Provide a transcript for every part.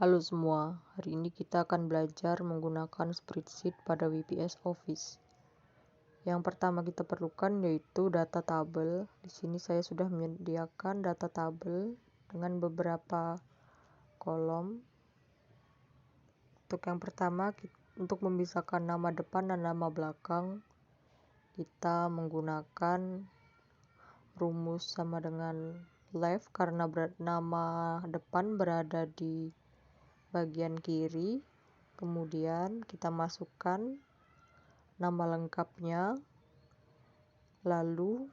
Halo semua, hari ini kita akan belajar menggunakan spreadsheet pada WPS Office. Yang pertama kita perlukan yaitu data tabel. Di sini saya sudah menyediakan data tabel dengan beberapa kolom. Untuk yang pertama, untuk memisahkan nama depan dan nama belakang, kita menggunakan rumus sama dengan left karena nama depan berada di bagian kiri. Kemudian kita masukkan nama lengkapnya, lalu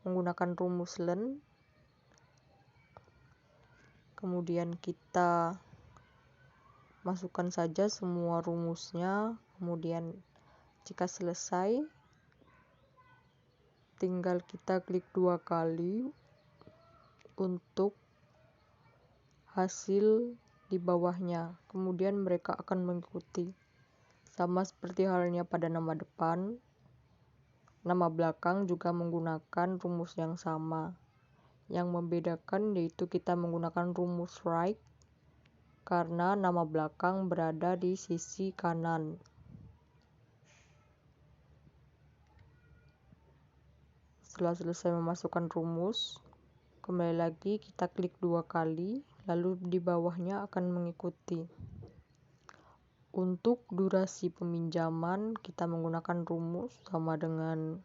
menggunakan rumus len, kemudian kita masukkan saja semua rumusnya. Kemudian jika selesai, tinggal kita klik 2 kali untuk hasil di bawahnya. Kemudian mereka akan mengikuti. Sama seperti halnya pada nama depan, nama belakang juga menggunakan rumus yang sama. Yang membedakan yaitu kita menggunakan rumus right karena nama belakang berada di sisi kanan. Setelah selesai memasukkan rumus, kembali lagi kita klik 2 kali, lalu di bawahnya akan mengikuti. Untuk durasi peminjaman, kita menggunakan rumus sama dengan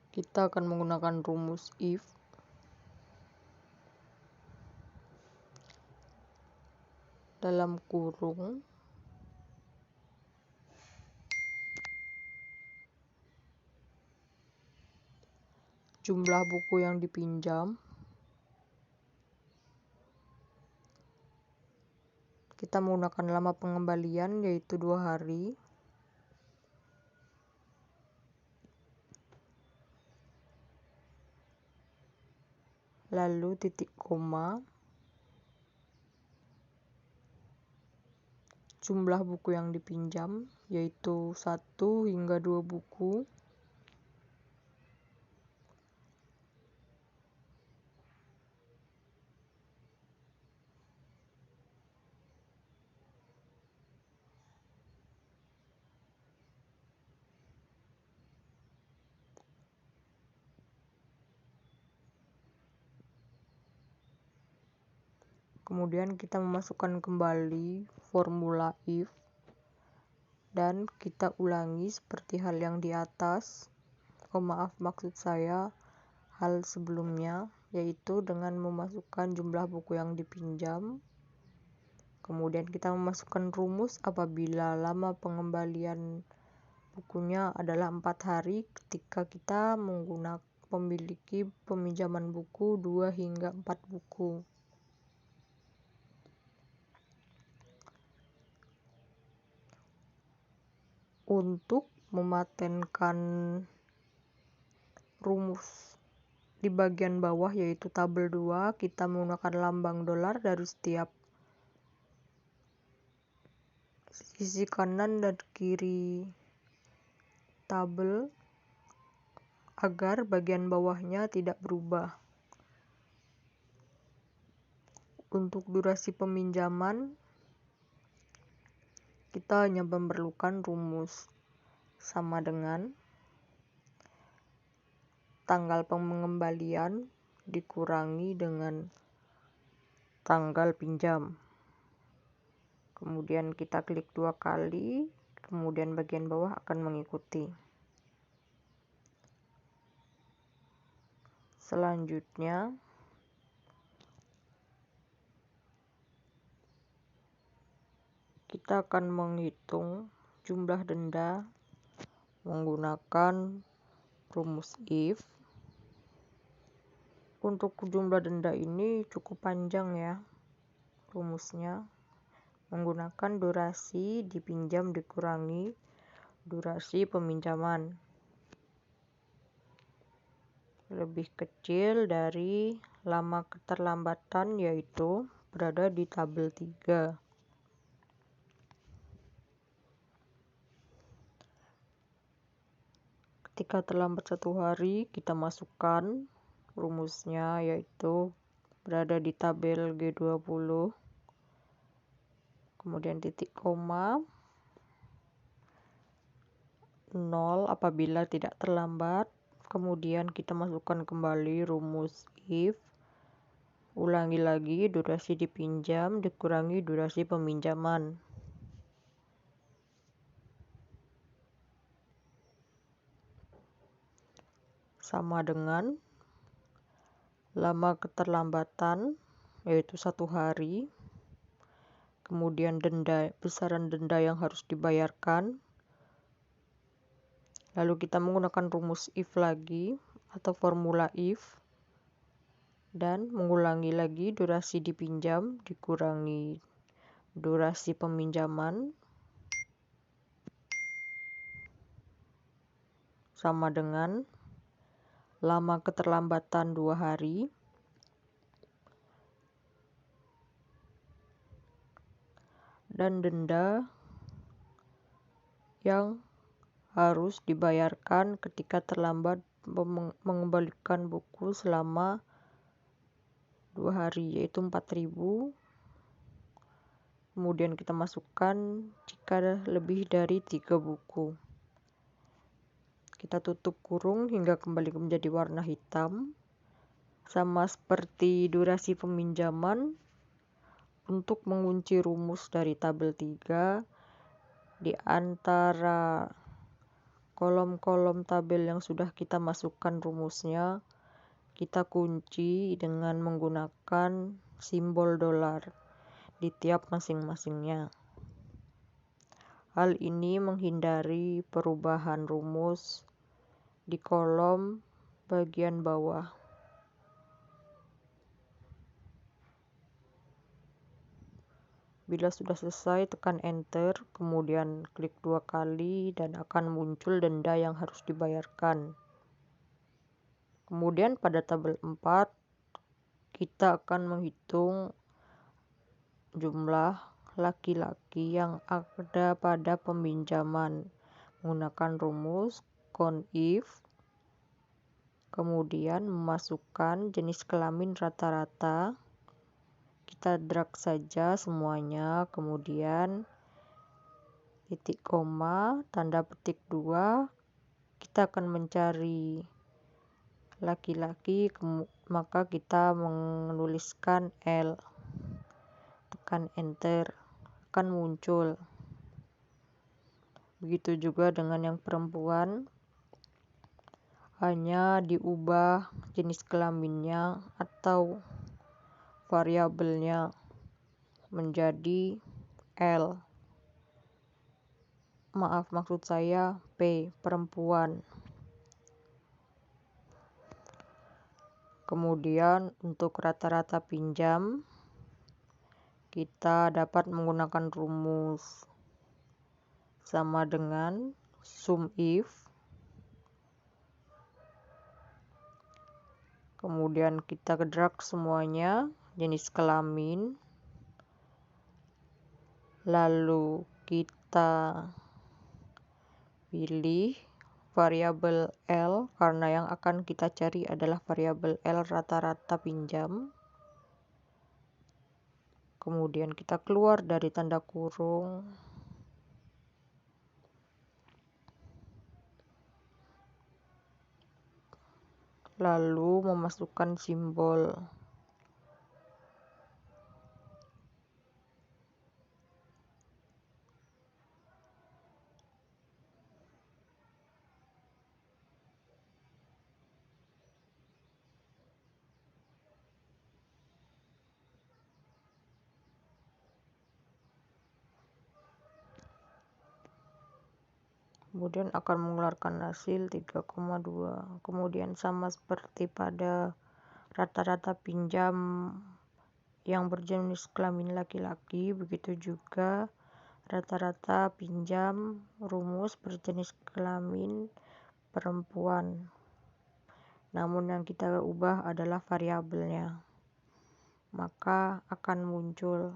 kita akan menggunakan rumus if. Dalam kurung jumlah buku yang dipinjam, kita menggunakan lama pengembalian yaitu 2 hari. Lalu titik koma, jumlah buku yang dipinjam yaitu 1 hingga 2 buku. Kemudian kita memasukkan kembali formula if dan kita ulangi seperti hal yang di atas. Maksud saya hal sebelumnya, yaitu dengan memasukkan jumlah buku yang dipinjam. Kemudian kita memasukkan rumus apabila lama pengembalian bukunya adalah 4 hari ketika kita memiliki peminjaman buku 2 hingga 4 buku. Untuk mematenkan rumus di bagian bawah yaitu tabel 2, kita menggunakan lambang dolar dari setiap sisi kanan dan kiri tabel agar bagian bawahnya tidak berubah. Untuk durasi peminjaman, kita hanya memerlukan rumus sama dengan tanggal pengembalian dikurangi dengan tanggal pinjam. Kemudian kita klik 2 kali, kemudian bagian bawah akan mengikuti. Selanjutnya, kita akan menghitung jumlah denda menggunakan rumus if. Untuk jumlah denda ini cukup panjang ya rumusnya. Menggunakan durasi dipinjam dikurangi durasi peminjaman. Lebih kecil dari lama keterlambatan yaitu berada di tabel 3. Ketika terlambat 1 hari, kita masukkan rumusnya, yaitu berada di tabel G20, kemudian titik koma, 0 apabila tidak terlambat, kemudian kita masukkan kembali rumus if, ulangi lagi durasi dipinjam dikurangi durasi peminjaman. Sama dengan lama keterlambatan, yaitu 1 hari, kemudian besaran denda yang harus dibayarkan, lalu kita menggunakan rumus if lagi atau formula if, dan mengulangi lagi durasi dipinjam dikurangi durasi peminjaman, sama dengan lama keterlambatan 2 hari, dan denda yang harus dibayarkan ketika terlambat mengembalikan buku selama 2 hari, yaitu 4.000. Kemudian kita masukkan jika lebih dari 3 buku. Kita tutup kurung hingga kembali menjadi warna hitam. Sama seperti durasi peminjaman, untuk mengunci rumus dari tabel 3, di antara kolom-kolom tabel yang sudah kita masukkan rumusnya, kita kunci dengan menggunakan simbol dolar di tiap masing-masingnya. Hal ini menghindari perubahan rumus di kolom bagian bawah. Bila sudah selesai, tekan enter, kemudian klik 2 kali dan akan muncul denda yang harus dibayarkan. Kemudian pada tabel 4, kita akan menghitung jumlah laki-laki yang ada pada peminjaman menggunakan rumus count if, kemudian memasukkan jenis kelamin rata-rata. Kita drag saja semuanya, kemudian titik koma, tanda petik 2, kita akan mencari laki-laki, maka kita menuliskan L, tekan enter, akan muncul. Begitu juga dengan yang perempuan, hanya diubah jenis kelaminnya atau variabelnya menjadi L. Maksud saya P, perempuan. Kemudian untuk rata-rata pinjam, kita dapat menggunakan rumus sama dengan sum if, kemudian kita drag semuanya jenis kelamin, lalu kita pilih variabel L karena yang akan kita cari adalah variabel L rata-rata pinjam. Kemudian kita keluar dari tanda kurung, lalu memasukkan simbol kemudian akan mengeluarkan hasil 3,2. Kemudian sama seperti pada rata-rata pinjam yang berjenis kelamin laki-laki, begitu juga rata-rata pinjam rumus berjenis kelamin perempuan. Namun yang kita ubah adalah variabelnya. maka akan muncul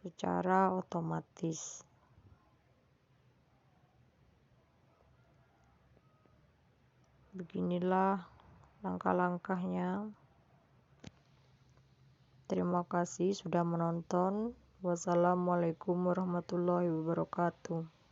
secara otomatis. Beginilah langkah-langkahnya. Terima kasih sudah menonton. Wassalamualaikum warahmatullahi wabarakatuh.